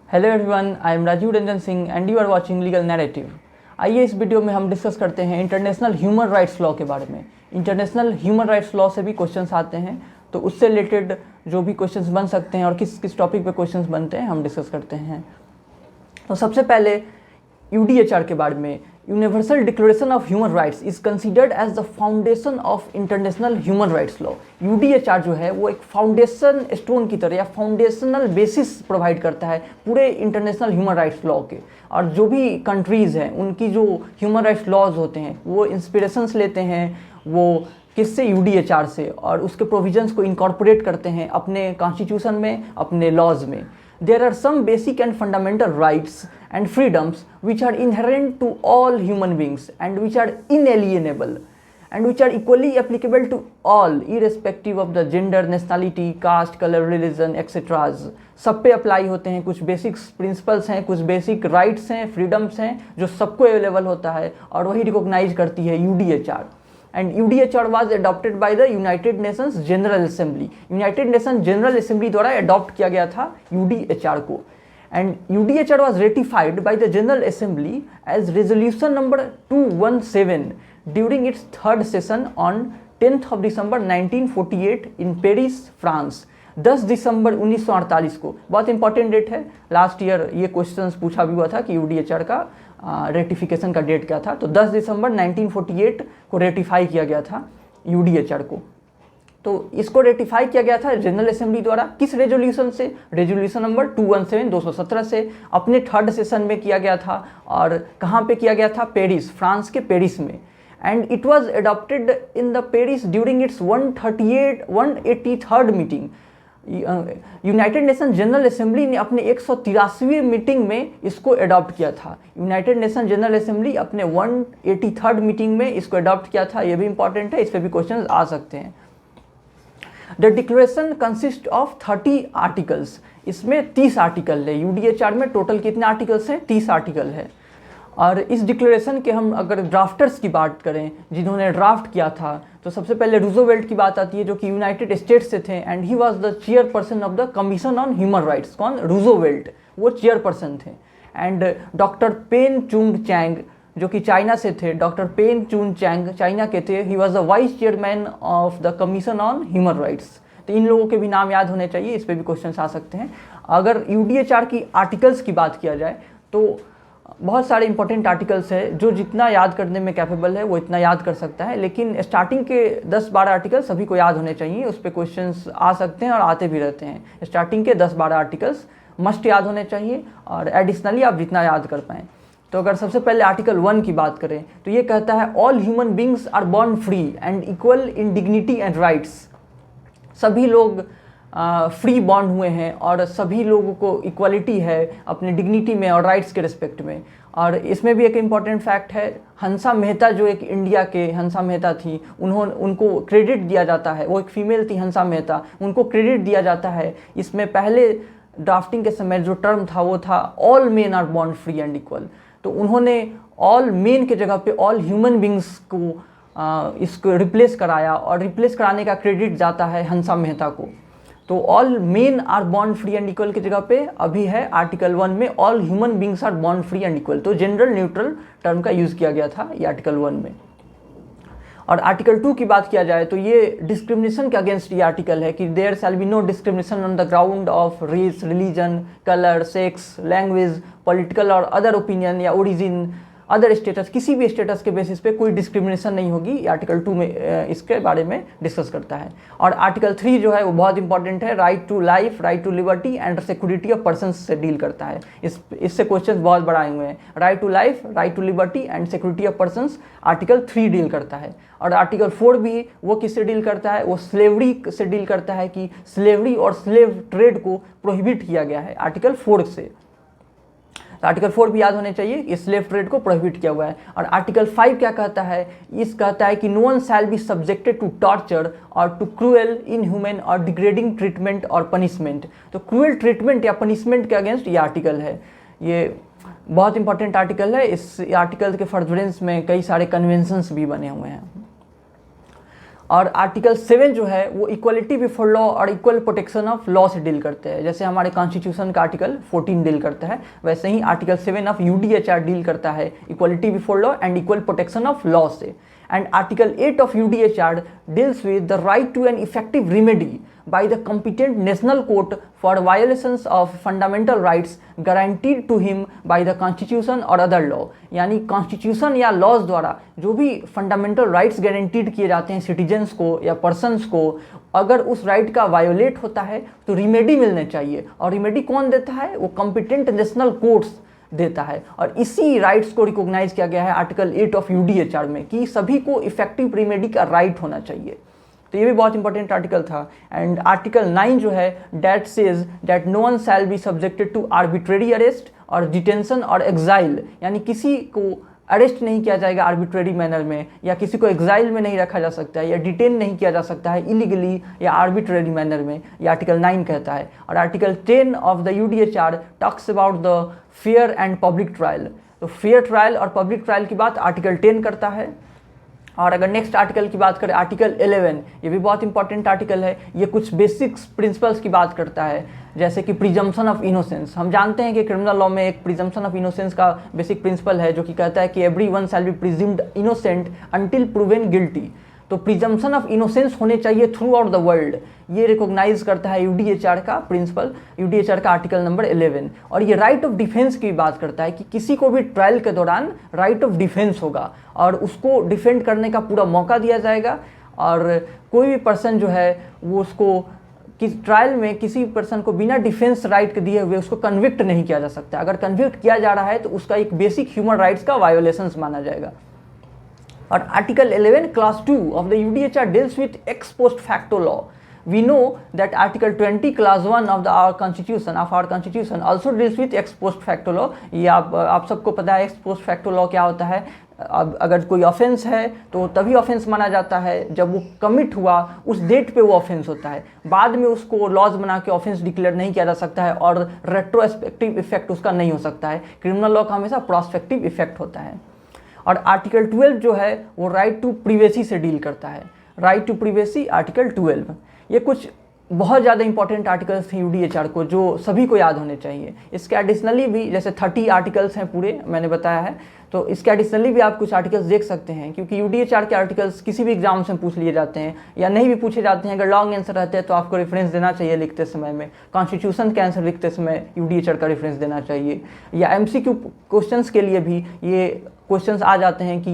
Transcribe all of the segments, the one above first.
Hello everyone, I am Rajiv Ranjan Singh and you are watching legal narrative. आइए इस video में हम डिस्कस करते हैं इंटरनेशनल ह्यूमन राइट्स लॉ के बारे में। इंटरनेशनल ह्यूमन राइट्स लॉ से भी क्वेश्चंस आते हैं, तो उससे रिलेटेड जो भी क्वेश्चंस बन सकते हैं और किस किस टॉपिक पे क्वेश्चंस बनते हैं हम डिस्कस करते हैं। तो सबसे पहले यूडीएचआर के बारे में। Universal declaration of human rights is considered as the foundation of international human rights law. UDHR जो है वो एक फाउंडेशन स्टोन की तरह या फाउंडेशनल बेसिस प्रोवाइड करता है पूरे इंटरनेशनल ह्यूमन राइट्स लॉ के। और जो भी कंट्रीज़ हैं उनकी जो ह्यूमन राइट्स लॉज होते हैं वो इंस्पिरेशंस लेते हैं, वो किससे, यूडीएचआर से, और उसके प्रोविजंस को इनकॉर्पोरेट करते हैं अपने कॉन्स्टिट्यूशन में, अपने लॉज में। There are some basic and fundamental rights and freedoms which are inherent to all human beings and which are inalienable and which are equally applicable to all irrespective of the gender, nationality, caste, color, religion, etc. सब पे apply होते हैं। कुछ basic principles हैं, कुछ basic rights हैं, freedoms हैं जो सबको अवेलेबल होता है और वही रिकॉग्नाइज करती है UDHR. And UDHR was adopted by the united nations general assembly. United nation general assembly द्वारा अडॉप्ट किया गया था यूडीएचआर को। And UDHR was ratified by the general assembly as resolution number 217 during its third session on 10th of December 1948 in Paris, France. 10 दिसंबर 1948 को, बहुत important date है। Last year ये क्वेश्चंस पूछा भी हुआ था कि यूडीएचआर का रेटिफिकेशन का डेट क्या था। तो 10 दिसंबर 1948 को रेटिफाई किया गया था यूडीएचआर को। तो इसको रेटिफाई किया गया था जनरल असेंबली द्वारा। किस रेजोल्यूशन से? रेजोल्यूशन नंबर 217 217 से अपने थर्ड सेशन में किया गया था। और कहाँ पे किया गया था? पेरिस, फ्रांस के पेरिस में। And it was adopted in the Paris during its 183rd meeting. United nation general assembly ने अपने 183वीं मीटिंग में इसको अडॉप्ट किया था। यूनाइटेड नेशन जनरल असेंबली अपने 183rd मीटिंग में इसको अडॉप्ट किया था। ये भी इंपॉर्टेंट है, इस पर भी क्वेश्चन आ सकते हैं। The declaration consist of 30 articles. इसमें 30 आर्टिकल है। यूडीएचआर में टोटल कितने आर्टिकल्स हैं? 30 आर्टिकल है। और इस डिक्लेरेशन के हम अगर ड्राफ्टर्स की बात करें, जिन्होंने ड्राफ्ट किया था, तो सबसे पहले रूजोवेल्ट की बात आती है जो कि यूनाइटेड स्टेट्स से थे and he was the chairperson of the commission on human rights. कौन? रूजोवेल्ट, वो चेयरपर्सन थे। एंड डॉक्टर पेन चुंग चैंग जो कि चाइना से थे, डॉक्टर पेन चुंग चैंग चाइना के थे, he was the vice chairman of the commission on human rights. तो इन लोगों के भी नाम याद होने चाहिए, इस पर भी क्वेश्चन आ सकते हैं। अगर यूडीएचआर की आर्टिकल्स की बात किया जाए तो बहुत सारे इंपॉर्टेंट आर्टिकल्स है, जो जितना याद करने में कैपेबल है वो इतना याद कर सकता है। लेकिन स्टार्टिंग के 10-12 आर्टिकल सभी को याद होने चाहिए, उस पर क्वेश्चंस आ सकते हैं और आते भी रहते हैं। स्टार्टिंग के 10-12 आर्टिकल्स मस्ट याद होने चाहिए और एडिशनली आप जितना याद कर पाएँ। तो अगर सबसे पहले आर्टिकल 1 की बात करें तो ये कहता है all human beings are born free and equal in dignity and rights. सभी लोग फ्री बॉन्ड हुए हैं और सभी लोगों को इक्वालिटी है अपने डिग्निटी में और राइट्स के रिस्पेक्ट में। और इसमें भी एक इम्पॉर्टेंट फैक्ट है, हंसा मेहता जो एक इंडिया के हंसा मेहता थी, उनको क्रेडिट दिया जाता है। वो एक फीमेल थी हंसा मेहता, उनको क्रेडिट दिया जाता है। इसमें पहले ड्राफ्टिंग के समय जो टर्म था वो था all men are born free and equal. तो उन्होंने ऑल मेन के जगह पे ऑल ह्यूमन बींग्स को इसको रिप्लेस कराया और रिप्लेस कराने का क्रेडिट जाता है हंसा मेहता को। तो all men are born free and equal की जगह पे अभी है आर्टिकल 1 में all human beings are born free and equal. तो जनरल न्यूट्रल टर्म का यूज़ किया गया था ये आर्टिकल 1 में। और आर्टिकल 2 की बात किया जाए तो ये डिस्क्रिमिनेशन के अगेंस्ट ये आर्टिकल है कि there shall be no discrimination on the ground of race, religion, colour, sex, language, political और अदर ओपिनियन या ओरिजिन, अदर स्टेटस, किसी भी स्टेटस के बेसिस पे कोई डिस्क्रिमिनेशन नहीं होगी। आर्टिकल 2 में इसके बारे में डिस्कस करता है। और आर्टिकल 3 जो है वो बहुत इंपॉर्टेंट है, right to life, right to liberty and security of persons से डील करता है। इससे क्वेश्चन बहुत बड़ा आए हुए हैं। Right to life, right to liberty and security of persons article 3 deal करता है। और आर्टिकल 4 भी वो किससे डील करता है? वो स्लेवरी से डील करता है कि स्लेवरी और स्लेव ट्रेड को प्रोहिबिट किया गया है आर्टिकल 4 से। तो आर्टिकल 4 भी याद होने चाहिए, इस स्लेव ट्रेड को प्रोहिबिट किया हुआ है। और आर्टिकल 5 क्या कहता है? इस कहता है कि no one shall be subjected to torture और टू क्रूएल, इनह्यूमन और डिग्रेडिंग ट्रीटमेंट और पनिशमेंट। तो क्रूएल ट्रीटमेंट या पनिशमेंट के अगेंस्ट ये आर्टिकल है। ये बहुत इंपॉर्टेंट आर्टिकल है। इस आर्टिकल के फर्दरेंस में कई सारे कन्वेंशंस भी बने हुए हैं। और आर्टिकल 7 जो है वो इक्वलिटी बिफोर लॉ और इक्वल प्रोटेक्शन ऑफ लॉ से डील करते हैं। जैसे हमारे कॉन्स्टिट्यूशन का आर्टिकल 14 डील करता है, वैसे ही आर्टिकल 7 ऑफ यूडीएचआर डील करता है equality before law and equal protection of law से। And article 8 of UDHR deals with the right to an effective remedy by the competent national court for violations of fundamental rights guaranteed to him by the constitution or other law। यानी constitution या laws द्वारा जो भी fundamental rights guaranteed किए जाते हैं citizens को या पर्सन्स को, अगर उस राइट का वायोलेट होता है तो रिमेडी मिलने चाहिए। और रिमेडी कौन देता है? वो कॉम्पिटेंट नेशनल कोर्ट्स देता है। और इसी राइट्स को रिकॉग्नाइज किया गया है आर्टिकल 8 ऑफ यूडीएचआर में कि सभी को इफेक्टिव रिमेडी का राइट होना चाहिए। तो ये भी बहुत इंपॉर्टेंट आर्टिकल था। एंड आर्टिकल 9 जो है that says that no one shall be subjected to arbitrary arrest और डिटेंशन और एग्जाइल, यानी किसी को अरेस्ट नहीं किया जाएगा आर्बिट्रेरी मैनर में, या किसी को एग्जाइल में नहीं रखा जा सकता है, या डिटेन नहीं किया जा सकता है इलीगली या आर्बिट्रेरी मैनर में, ये आर्टिकल 9 कहता है। और article 10 of the UDHR talks about the fair and public trial. तो फेयर ट्रायल और पब्लिक ट्रायल की बात आर्टिकल 10 करता है। और अगर नेक्स्ट आर्टिकल की बात करें आर्टिकल 11, ये भी बहुत इंपॉर्टेंट आर्टिकल है। ये कुछ बेसिक्स प्रिंसिपल्स की बात करता है, जैसे कि प्रिजम्पशन ऑफ इनोसेंस। हम जानते हैं कि क्रिमिनल लॉ में एक प्रिजम्पशन ऑफ इनोसेंस का बेसिक प्रिंसिपल है जो कि कहता है कि every one shall be presumed innocent until proven guilty. तो प्रिजम्पशन ऑफ इनोसेंस होने चाहिए थ्रू आउट द वर्ल्ड, ये रिकॉग्नाइज करता है यूडीएचआर का प्रिंसिपल, यूडीएचआर का आर्टिकल नंबर 11। और ये राइट ऑफ डिफेंस की बात करता है कि किसी को भी ट्रायल के दौरान राइट ऑफ डिफेंस होगा और उसको डिफेंड करने का पूरा मौका दिया जाएगा। और कोई भी पर्सन जो है वो उसको किस ट्रायल में किसी पर्सन को बिना डिफेंस राइट के दिए हुए उसको कन्विक्ट नहीं किया जा सकता। अगर कन्विक्ट किया जा रहा है तो उसका एक बेसिक ह्यूमन राइट्स का वायोलेशंस माना जाएगा। और article 11 class 2 of the UDHR deals with x post facto law. We know that Article 20 Clause 1 of our Constitution also deals with ex post facto law। ये आप सबको पता है ex post facto law क्या होता है। अब अगर कोई ऑफेंस है तो तभी ऑफेंस माना जाता है जब वो कमिट हुआ उस डेट पे वो ऑफेंस होता है, बाद में उसको लॉज बना के ऑफेंस डिक्लेयर नहीं किया जा सकता है और रेट्रोस्पेक्टिव इफेक्ट उसका नहीं हो सकता है। क्रिमिनल लॉ का हमेशा प्रोस्पेक्टिव इफेक्ट होता है। और आर्टिकल 12 जो है वो राइट टू प्रिवेसी से डील करता है। Right to privacy article 12। ये कुछ बहुत ज़्यादा इंपॉर्टेंट आर्टिकल्स हैं यूडीएचआर को जो सभी को याद होने चाहिए। इसके एडिशनली भी जैसे 30 आर्टिकल्स हैं पूरे मैंने बताया है, तो इसके एडिशनली भी आप कुछ आर्टिकल्स देख सकते हैं क्योंकि यूडीएचआर के आर्टिकल्स किसी भी एग्जाम से पूछ लिए जाते हैं या नहीं भी पूछे जाते हैं। अगर लॉन्ग आंसर रहते हैं तो आपको रेफरेंस देना चाहिए लिखते समय में। कॉन्स्टिट्यूशन के आंसर लिखते समय यूडीएचआर का रेफरेंस देना चाहिए। या एमसीक्यू क्वेश्चंस के लिए भी ये क्वेश्चंस आ जाते हैं कि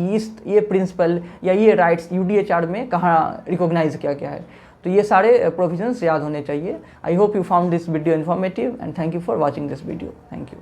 ये प्रिंसिपल या ये राइट्स यूडीएचआर में कहाँ रिकॉग्नाइज किया गया है। तो ये सारे प्रोविजंस याद होने चाहिए। I hope you found this video informative and thank you for watching this video. Thank you.